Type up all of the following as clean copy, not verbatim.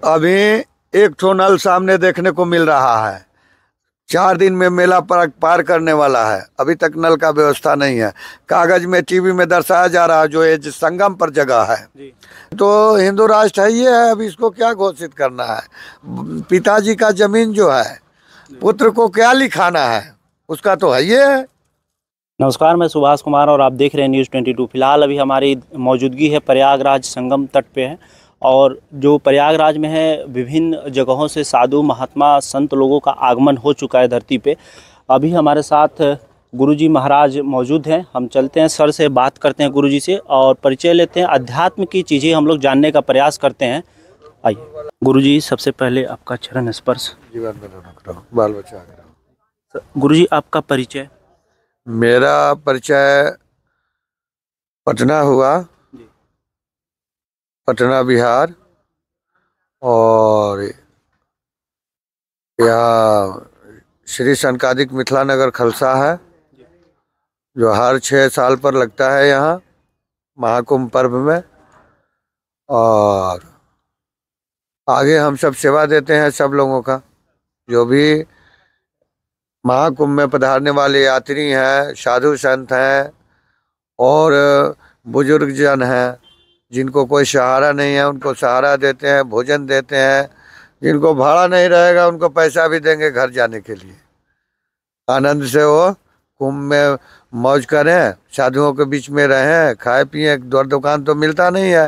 अभी एक ठो नल सामने देखने को मिल रहा है। 4 दिन में मेला पार करने वाला है, अभी तक नल का व्यवस्था नहीं है। कागज में टीवी में दर्शाया जा रहा है जो ये संगम पर जगह है जी। तो हिंदू राष्ट्र है ये है, अब इसको क्या घोषित करना है? पिताजी का जमीन जो है पुत्र को क्या लिखाना है, उसका तो है ये है। नमस्कार, मैं सुभाष कुमार और आप देख रहे हैं न्यूज़ 22। फिलहाल अभी हमारी मौजूदगी है प्रयागराज संगम तट पे है, और जो प्रयागराज में है विभिन्न जगहों से साधु महात्मा संत लोगों का आगमन हो चुका है धरती पे। अभी हमारे साथ गुरुजी महाराज मौजूद हैं। हम चलते हैं, सर से बात करते हैं गुरुजी से और परिचय लेते हैं, अध्यात्म की चीज़ें हम लोग जानने का प्रयास करते हैं। आइए गुरुजी, सबसे पहले आपका चरण स्पर्श। जीवन में बाल बच्चा। गुरुजी, आपका परिचय? मेरा परिचय पटना हुआ, पटना बिहार, और यहाँ श्री संकादिक मिथिला नगर खलसा है जो हर 6 साल पर लगता है यहाँ महाकुंभ पर्व में। और आगे हम सब सेवा देते हैं सब लोगों का, जो भी महाकुंभ में पधारने वाले यात्री हैं, साधु संत हैं और बुजुर्ग जन हैं, जिनको कोई सहारा नहीं है उनको सहारा देते हैं, भोजन देते हैं। जिनको भाड़ा नहीं रहेगा उनको पैसा भी देंगे घर जाने के लिए। आनंद से वो कुंभ में मौज करें, साधुओं के बीच में रहें, खाए पिए। दर दुकान तो मिलता नहीं है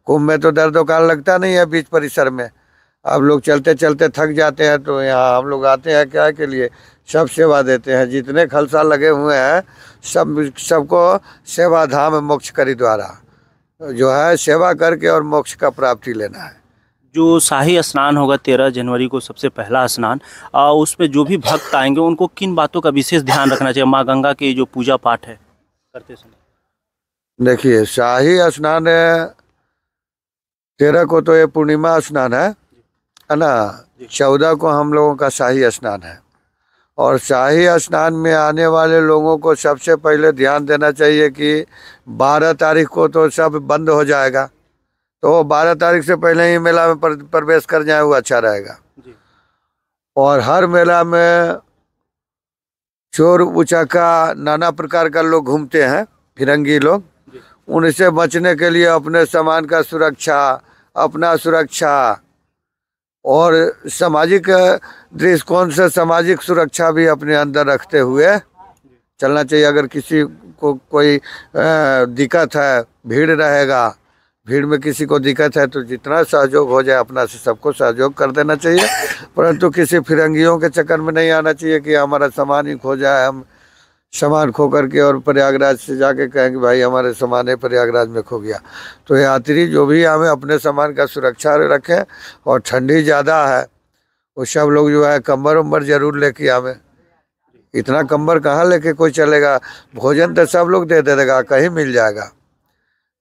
कुंभ में, तो दर दुकान लगता नहीं है बीच परिसर में। अब लोग चलते चलते थक जाते हैं तो यहाँ हम लोग आते हैं क्या के लिए, सब सेवा देते हैं। जितने खलसा लगे हुए हैं सबको सेवा धाम मोक्ष करी द्वारा जो है सेवा करके और मोक्ष का प्राप्ति लेना है। जो शाही स्नान होगा 13 जनवरी को, सबसे पहला स्नान, उसमें जो भी भक्त आएंगे उनको किन बातों का विशेष ध्यान रखना चाहिए माँ गंगा की जो पूजा पाठ है करते समय? देखिए, शाही स्नान 13 को तो ये पूर्णिमा स्नान है ना। 14 को हम लोगों का शाही स्नान है, और शाही स्नान में आने वाले लोगों को सबसे पहले ध्यान देना चाहिए कि 12 तारीख को तो सब बंद हो जाएगा, तो 12 तारीख से पहले ही मेला में प्रवेश कर जाए, वो अच्छा रहेगा जी। और हर मेला में चोर उचाका नाना प्रकार का लोग घूमते हैं, फिरंगी लोग, उनसे बचने के लिए अपने सामान का सुरक्षा, अपना सुरक्षा और सामाजिक दृष्टिकोण से सामाजिक सुरक्षा भी अपने अंदर रखते हुए चलना चाहिए। अगर किसी को कोई दिक्कत है, भीड़ रहेगा, भीड़ में किसी को दिक्कत है तो जितना सहयोग हो जाए अपना से सबको सहयोग कर देना चाहिए, परंतु किसी फिरंगियों के चक्कर में नहीं आना चाहिए कि हमारा सामान ही खो जाए, हम सामान खो करके और प्रयागराज से जाके कहेंगे भाई हमारे सामान है प्रयागराज में खो गया। तो यात्री जो भी हमें अपने सामान का सुरक्षा रखें, और ठंडी ज़्यादा है वो सब लोग जो है कंबल उम्बर जरूर लेके आवे। इतना कंबल कहाँ लेके कोई चलेगा? भोजन तो सब लोग दे देगा, कहीं मिल जाएगा,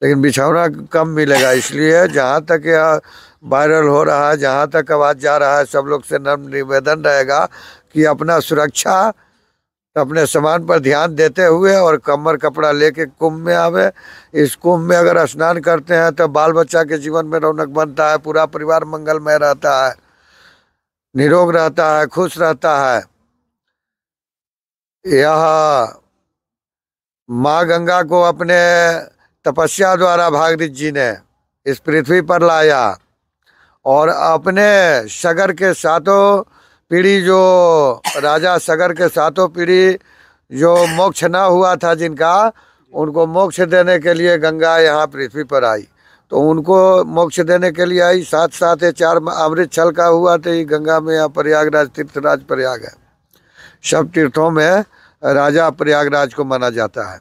लेकिन बिछौना कम मिलेगा। इसलिए जहाँ तक यह वायरल हो रहा है, जहाँ तक आवाज़ जा रहा है, सब लोग से नम्र निवेदन रहेगा कि अपना सुरक्षा, अपने सामान पर ध्यान देते हुए और कम्बल कपड़ा लेके कुंभ में आवे। इस कुंभ में अगर स्नान करते हैं तो बाल बच्चा के जीवन में रौनक बनता है, पूरा परिवार मंगलमय रहता है, निरोग रहता है, खुश रहता है। यह माँ गंगा को अपने तपस्या द्वारा भागीरथ जी ने इस पृथ्वी पर लाया, और अपने सगर के 7 पीढ़ी, जो राजा सगर के 7 पीढ़ी जो मोक्ष ना हुआ था जिनका, उनको मोक्ष देने के लिए गंगा यहाँ पृथ्वी पर आई। तो उनको मोक्ष देने के लिए आई, साथ साथ 4 अमृत छलका हुआ तो ये गंगा में यहाँ प्रयागराज तीर्थराज प्रयाग है। सब तीर्थों में राजा प्रयागराज को माना जाता है।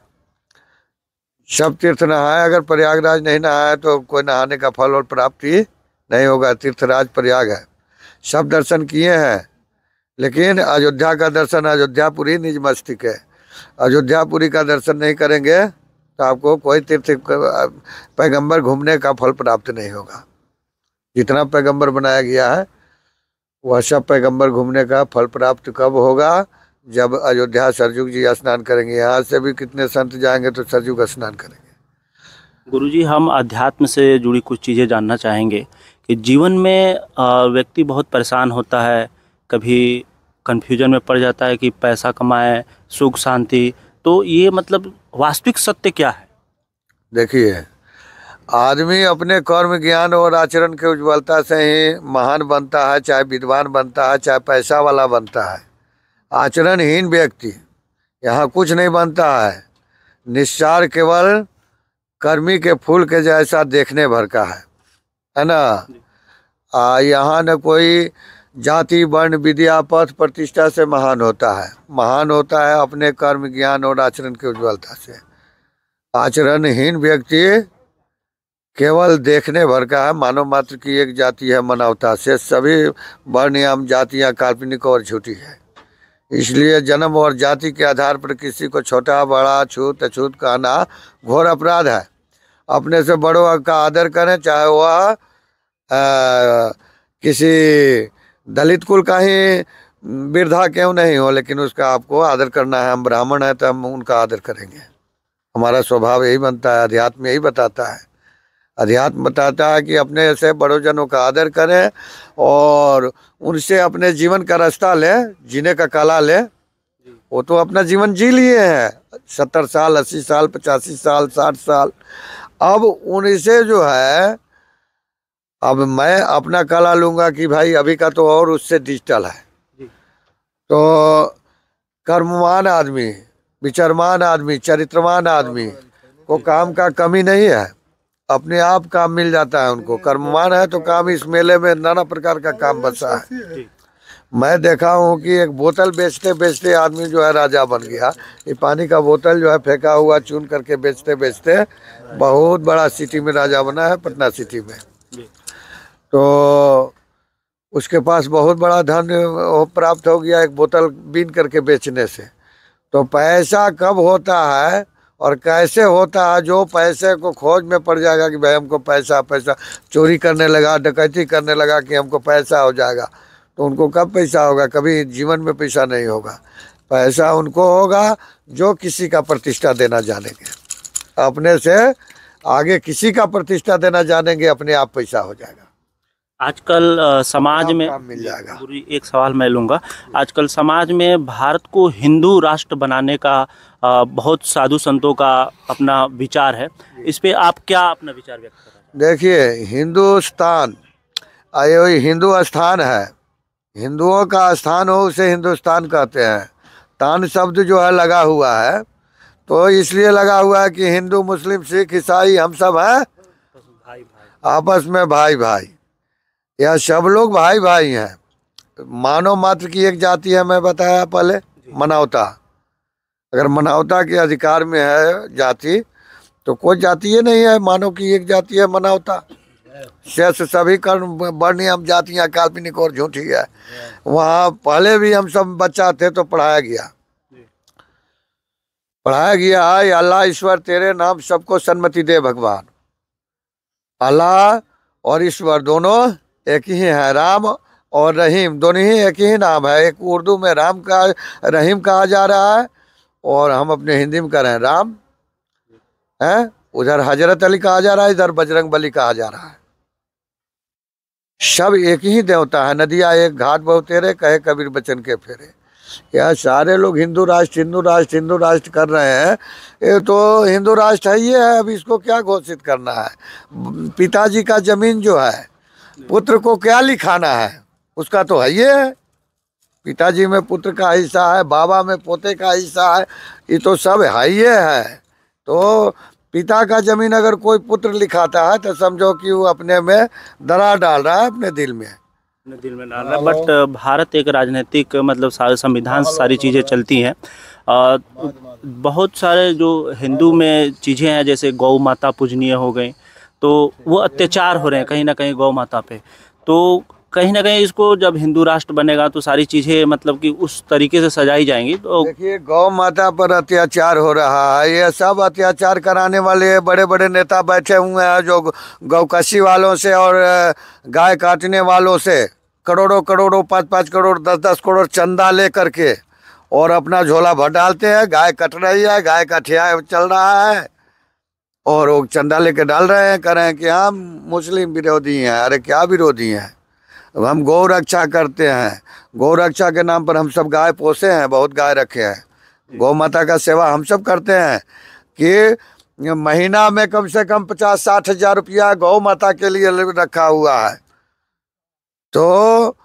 सब तीर्थ नहाए, अगर प्रयागराज नहीं नहाए तो कोई नहाने का फल और प्राप्ति नहीं होगा। तीर्थराज प्रयाग है, सब दर्शन किए हैं, लेकिन अयोध्या का दर्शन, अयोध्यापुरी निज मस्तिक है। अयोध्यापुरी का दर्शन नहीं करेंगे तो आपको कोई तीर्थ पैगंबर घूमने का फल प्राप्त नहीं होगा। जितना पैगंबर बनाया गया है वह सब पैगंबर घूमने का फल प्राप्त कब होगा? जब अयोध्या सरयुग जी स्नान करेंगे। यहाँ से भी कितने संत जाएंगे तो सरयुग स्नान करेंगे। गुरुजी, हम अध्यात्म से जुड़ी कुछ चीज़ें जानना चाहेंगे कि जीवन में व्यक्ति बहुत परेशान होता है, कभी कन्फ्यूजन में पड़ जाता है कि पैसा कमाएं, सुख शांति, तो ये मतलब वास्तविक सत्य क्या है? देखिए, आदमी अपने कर्म ज्ञान और आचरण के उज्ज्वलता से ही महान बनता है, चाहे विद्वान बनता है, चाहे पैसा वाला बनता है। आचरणहीन व्यक्ति यहाँ कुछ नहीं बनता है। निस्सार केवल कर्मी के फूल के जैसा देखने भर का है ना। यहाँ न कोई जाति वर्ण विद्या पथ प्रतिष्ठा से महान होता है। महान होता है अपने कर्म ज्ञान और आचरण की उज्ज्वलता से। आचरणहीन व्यक्ति केवल देखने भर का है। मानव मात्र की एक जाति है मानवता से सभी वर्ण एवं जातियाँ काल्पनिक और झूठी है। इसलिए जन्म और जाति के आधार पर किसी को छोटा बड़ा छूत अछूत कहना घोर अपराध है। अपने से बड़ों का आदर करें, चाहे वह किसी दलित कुल का ही वृद्धा क्यों नहीं हो, लेकिन उसका आपको आदर करना है। हम ब्राह्मण हैं तो हम उनका आदर करेंगे। हमारा स्वभाव यही बनता है। अध्यात्म यही बताता है। अध्यात्म बताता है कि अपने से बड़ों जनों का आदर करें और उनसे अपने जीवन का रास्ता लें, जीने का कला लें। वो तो अपना जीवन जी लिए हैं 70 साल 80 साल 85 साल 60 साल। अब उनसे जो है, अब मैं अपना कला लूँगा कि भाई अभी का तो और उससे डिजिटल है। तो कर्मवान आदमी, विचरमान आदमी, चरित्रवान आदमी को काम का कमी नहीं है। अपने आप काम मिल जाता है उनको। कर्मवान है तो काम, इस मेले में नाना प्रकार का काम बसा है। मैं देखा हूँ कि एक बोतल बेचते बेचते आदमी जो है राजा बन गया। ये पानी का बोतल जो है फेंका हुआ चुन करके बेचते बेचते बहुत बड़ा सिटी में राजा बना है, पटना सिटी में। तो उसके पास बहुत बड़ा धन प्राप्त हो गया एक बोतल बीन करके बेचने से। तो पैसा कब होता है और कैसे होता है, जो पैसे को खोज में पड़ जाएगा कि भाई हमको पैसा पैसा, चोरी करने लगा, डकैती करने लगा कि हमको पैसा हो जाएगा, तो उनको कब पैसा होगा? कभी जीवन में पैसा नहीं होगा। पैसा उनको होगा जो किसी का प्रतिष्ठा देना जानेंगे। अपने से आगे किसी का प्रतिष्ठा देना जानेंगे, अपने आप पैसा हो जाएगा। आजकल समाज में मिल जाएगा। एक सवाल मैं लूँगा। आजकल समाज में भारत को हिंदू राष्ट्र बनाने का बहुत साधु संतों का अपना विचार है। इस पे आप क्या अपना विचार व्यक्त कर रहे हैं? देखिए, हिंदुस्तान ये हिंदू स्थान है। हिंदुओं का स्थान हो उसे हिंदुस्तान कहते हैं। तान शब्द जो है लगा हुआ है, तो इसलिए लगा हुआ है कि हिंदू मुस्लिम सिख ईसाई हम सब हैं भाई भाई, आपस में भाई भाई। यह सब लोग भाई भाई हैं। मानव मात्र की एक जाति है, मैं बताया पहले, मानवता। अगर मानवता के अधिकार में है जाति, तो कोई जाति ये नहीं है। मानव की एक जाति है मानवता। शेष सभी कर्म वर्ण एवं जातियाँ काल्पनिक और झूठी है। वहाँ पहले भी हम सब बच्चा थे तो पढ़ाया गया है, अल्लाह ईश्वर तेरे नाम सबको सन्मति दे भगवान। अल्लाह और ईश्वर दोनों एक ही है। राम और रहीम दोनों ही एक ही नाम है। एक उर्दू में राम का रहीम कहा जा रहा है और हम अपने हिंदी में कह रहे हैं राम है। उधर हजरत अली कहा जा रहा है, इधर बजरंग बली कहा जा रहा है। सब एक ही देवता है। नदियाँ एक घाट बहुतेरे, कहे कबीर बचन के फेरे। यह सारे लोग हिंदू राष्ट्र हिंदू राष्ट्र हिंदू राष्ट्र कर रहे हैं। ये तो हिंदू राष्ट्र है, ये है। अब इसको क्या घोषित करना है? पिताजी का जमीन जो है, पुत्र को क्या लिखाना है? उसका तो है ये है। पिताजी में पुत्र का हिस्सा है, बाबा में पोते का हिस्सा है, ये तो सब है ये है। तो पिता का जमीन अगर कोई पुत्र लिखाता है तो समझो कि वो अपने में दरार डाल रहा है, अपने दिल में डाल रहा है। बट भारत एक राजनीतिक मतलब संविधान से सारी चीज़ें चलती हैं। बहुत सारे जो हिंदू में चीज़ें हैं, जैसे गौ माता पूजनीय हो गई, तो वो अत्याचार हो रहे हैं कहीं ना कहीं गौ माता पे। तो कहीं ना कहीं इसको जब हिंदू राष्ट्र बनेगा तो सारी चीज़ें मतलब कि उस तरीके से सजाई जाएंगी। तो देखिए, गौ माता पर अत्याचार हो रहा है। ये सब अत्याचार कराने वाले बड़े बड़े नेता बैठे हुए हैं, जो गौकशी वालों से और गाय काटने वालों से करोड़ों करोड़ों 5-5 करोड़ 10-10 करोड़ चंदा ले करके और अपना झोला भर डालते हैं। गाय कट रही है, गाय का ठिया चल रहा है और वो चंदा लेके डाल रहे हैं, कह रहे हैं कि हम मुस्लिम विरोधी हैं। अरे क्या विरोधी हैं? अब हम गौ रक्षा करते हैं, गौ रक्षा के नाम पर हम सब गाय पोसे हैं, बहुत गाय रखे हैं। गौ माता का सेवा हम सब करते हैं कि महीना में कम से कम 50-60 हज़ार रुपया गौ माता के लिए रखा हुआ है। तो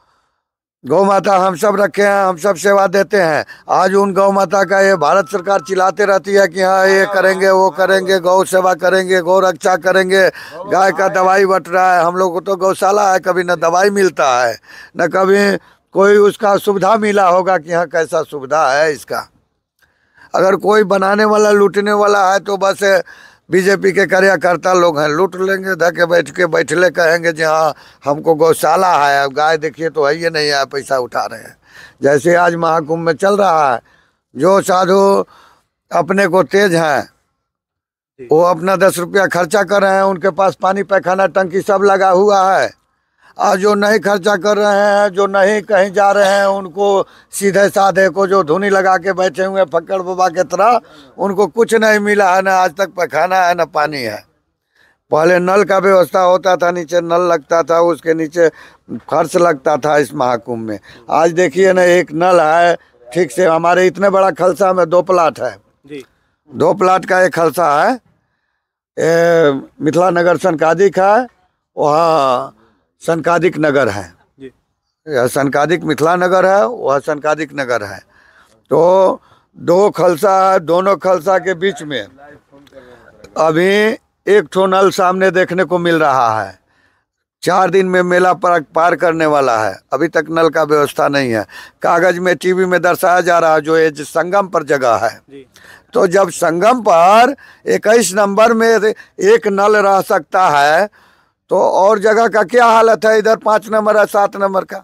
गौ माता हम सब रखे हैं, हम सब सेवा देते हैं। आज उन गौ माता का ये भारत सरकार चिल्लाते रहती है कि हाँ ये करेंगे वो करेंगे, गौ सेवा करेंगे, गौ रक्षा करेंगे, गाय का दवाई बट रहा है। हम लोग को तो गौशाला है, कभी न दवाई मिलता है न कभी कोई उसका सुविधा मिला होगा कि हाँ कैसा सुविधा है इसका। अगर कोई बनाने वाला लूटने वाला है तो बस बीजेपी के कार्यकर्ता लोग हैं, लूट लेंगे, धके बैठले कहेंगे जी हाँ हमको गौशाला है। अब गाय देखिए तो है ये नहीं है, पैसा उठा रहे हैं। जैसे आज महाकुंभ में चल रहा है, जो साधु अपने को तेज हैं वो अपना 10 रुपया खर्चा कर रहे हैं, उनके पास पानी पैखाना टंकी सब लगा हुआ है। और जो नहीं खर्चा कर रहे हैं, जो नहीं कहीं जा रहे हैं, उनको सीधे साधे को जो धुनी लगा के बैठे हुए फक्कड़ बाबा के तरह, उनको कुछ नहीं मिला है, ना आज तक पैखाना है ना पानी है। पहले नल का व्यवस्था होता था, नीचे नल लगता था, उसके नीचे फर्श लगता था इस महाकुंभ में। आज देखिए ना एक नल है ठीक से। हमारे इतने बड़ा खलसा में 2 प्लाट है जी। 2 प्लाट का एक खलसा है, मिथिला नगर सनकादिक है, वहाँ सनकादिक नगर है, यह सनकादिक मिथिला नगर है, वह सनकादिक नगर है। तो 2 खलसा है, दोनों खलसा के बीच में अभी एक ठो नल सामने देखने को मिल रहा है। 4 दिन में मेला पार करने वाला है, अभी तक नल का व्यवस्था नहीं है। कागज में टीवी में दर्शाया जा रहा है जो ये संगम पर जगह है। तो जब संगम पर 21 नंबर में एक नल रह सकता है तो और जगह का क्या हालत है? इधर 5 नंबर है, 7 नंबर का।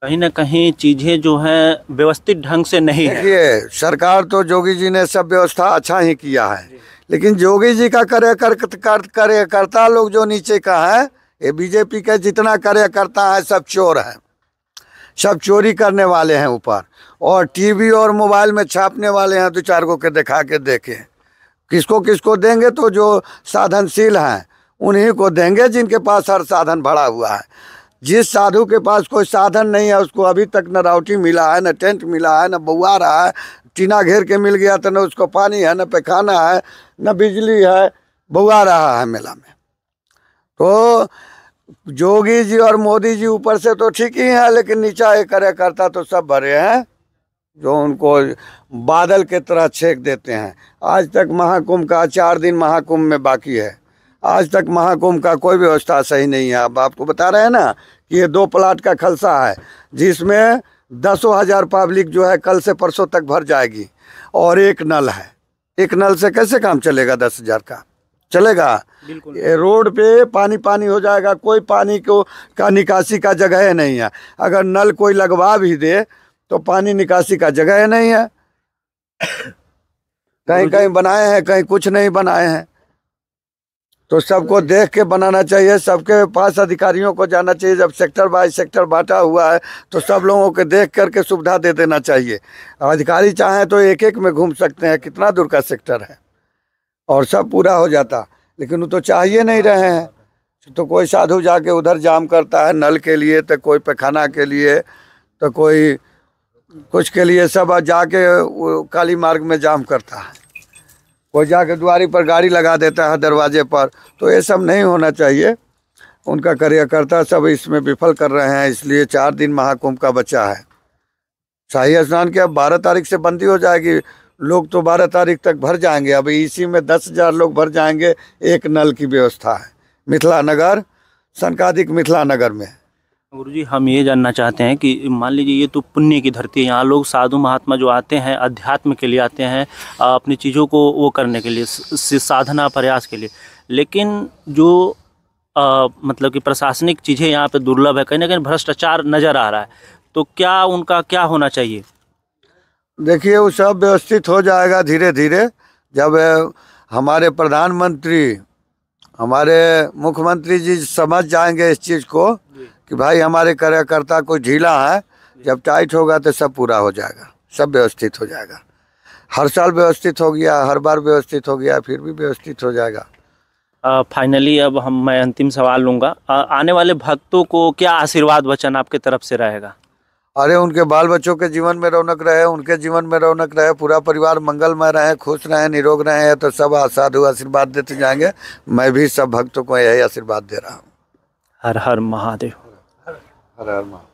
कहीं ना कहीं चीजें जो हैं व्यवस्थित ढंग से नहीं है। देखिए सरकार तो योगी जी ने सब व्यवस्था अच्छा ही किया है, लेकिन योगी जी का कार्यकर्ता लोग जो नीचे का है, ये बीजेपी का जितना कार्यकर्ता है सब चोर है, सब चोरी करने वाले हैं ऊपर, और टीवी और मोबाइल में छापने वाले हैं। 2-4 को के दिखा के देखें, किसको किसको देंगे तो जो साधनशील हैं उन्हीं को देंगे, जिनके पास हर साधन भरा हुआ है। जिस साधु के पास कोई साधन नहीं है उसको अभी तक न राउटी मिला है, न टेंट मिला है, न बउआ रहा है, टीना घेर के मिल गया तो न उसको पानी है, न पैखाना है, न बिजली है, बउआ रहा है मेला में। तो योगी जी और मोदी जी ऊपर से तो ठीक ही है, लेकिन नीचा एक कार्यकर्ता तो सब भरे हैं जो उनको बादल के तरह छेक देते हैं। आज तक महाकुंभ का 4 दिन महाकुंभ में बाकी है, आज तक महाकुंभ का कोई व्यवस्था सही नहीं है। अब आपको बता रहे हैं ना कि ये 2 प्लाट का खलसा है जिसमें 10 हज़ार पब्लिक जो है कल से परसों तक भर जाएगी, और एक नल है। एक नल से कैसे काम चलेगा? 10 हज़ार का चलेगा? ये रोड पे पानी पानी हो जाएगा, कोई पानी को का निकासी का जगह नहीं है। अगर नल कोई लगवा भी दे तो पानी निकासी का जगह नहीं है। कहीं कहीं बनाए हैं, कहीं कुछ नहीं बनाए हैं। तो सबको देख के बनाना चाहिए, सबके पास अधिकारियों को जाना चाहिए। जब सेक्टर बाय सेक्टर बांटा हुआ है तो सब लोगों को देख करके सुविधा दे देना चाहिए। अधिकारी चाहें तो एक एक में घूम सकते हैं, कितना दूर का सेक्टर है, और सब पूरा हो जाता, लेकिन वो तो चाहिए नहीं रहे हैं। तो कोई साधु जाके उधर जाम करता है नल के लिए, तो कोई पैखाना के लिए, तो कोई कुछ के लिए, सब जाके काली मार्ग में जाम करता है। कोई जाके द्वारी पर गाड़ी लगा देता है दरवाजे पर। तो ये सब नहीं होना चाहिए। उनका कार्यकर्ता सब इसमें विफल कर रहे हैं, इसलिए 4 दिन महाकुंभ का बचा है। शाही स्नान के अब 12 तारीख से बंदी हो जाएगी, लोग तो 12 तारीख तक भर जाएंगे। अभी इसी में 10 हज़ार लोग भर जाएंगे। एक नल की व्यवस्था है मिथिला नगर, सनकादिक मिथिला नगर में। गुरुजी हम ये जानना चाहते हैं कि मान लीजिए ये तो पुण्य की धरती है, यहाँ लोग साधु महात्मा जो आते हैं अध्यात्म के लिए आते हैं, अपनी चीज़ों को वो करने के लिए, साधना प्रयास के लिए, लेकिन जो मतलब कि प्रशासनिक चीज़ें यहाँ पे दुर्लभ है, कहीं ना कहीं भ्रष्टाचार नज़र आ रहा है। तो क्या उनका क्या होना चाहिए? देखिए वो सब व्यवस्थित हो जाएगा धीरे धीरे। जब हमारे प्रधानमंत्री, हमारे मुख्यमंत्री जी समझ जाएंगे इस चीज़ को कि भाई हमारे कार्यकर्ता कोई ढीला है, जब टाइट होगा तो सब पूरा हो जाएगा, सब व्यवस्थित हो जाएगा। हर साल व्यवस्थित हो गया, हर बार व्यवस्थित हो गया, फिर भी व्यवस्थित हो जाएगा। फाइनली अब मैं अंतिम सवाल लूँगा। आने वाले भक्तों को क्या आशीर्वाद वचन आपके तरफ से रहेगा? अरे उनके बाल बच्चों के जीवन में रौनक रहे, उनके जीवन में रौनक रहे, पूरा परिवार मंगलमय रहे, खुश रहे, निरोग रहे, तो सब साधु आशीर्वाद देते जाएंगे। मैं भी सब भक्तों को यही आशीर्वाद दे रहा हूँ। हर हर महादेव। हर हर महादेव।